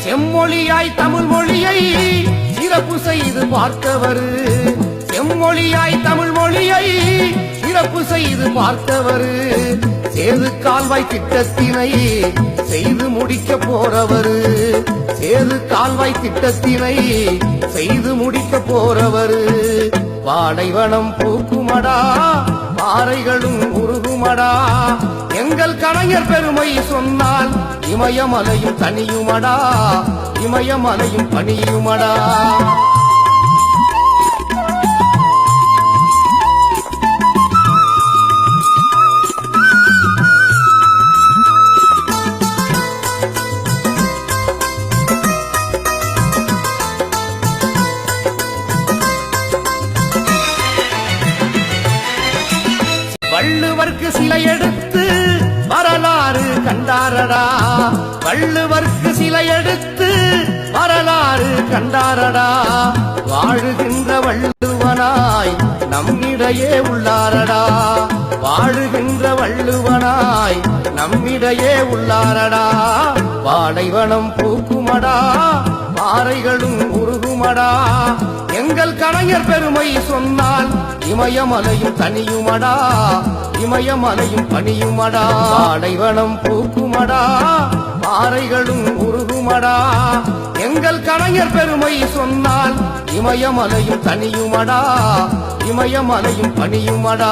செம்மொழியாய் தமிழ் மொழியை சிறப்பு செய்து பார்த்தவர், செம்மொழியாய் தமிழ் மொழியை சிறப்பு செய்து பார்த்தவர், சேது கால்வாய் திட்டத்தினை செய்து முடிக்க போறவர், சேது கால்வாய் திட்டத்தினை செய்து முடிக்க போறவர். பாலைவனம் பூக்குமடா, பாறைகளும் உருகுமடா, எங்கள் கலைஞர் பெருமை சொன்னால் இமயமலையும் தனியுமடா, இமயமலையும் பணியுமடா. வள்ளுவர்க்கு சிலை எடுத்து வரலாறு கண்டாரடா, வள்ளுவர்க்கு சிலை எடுத்து வரலாறு கண்டாரடா. வாழுகின்ற வள்ளுவனாய் நம்மிடையே உள்ளாரடா, வாழுகின்ற வள்ளுவனாய் நம்மிடையே உள்ளாரடா. பாலைவனம் பூக்குமடா, பாறைகளும் உருகுமடா, எங்கள் கலைஞர் பெருமை சொன்னால் இமயமலையும் தனியுமடா, இமயமலையும் பணியுமடா. பாலைவனம் பூக்குமடா, பாறைகளும் உருகுமடா, எங்கள் கலைஞர் பெருமை சொன்னால் இமயமலையும் தனியுமடா, இமயமலையும் பணியுமடா.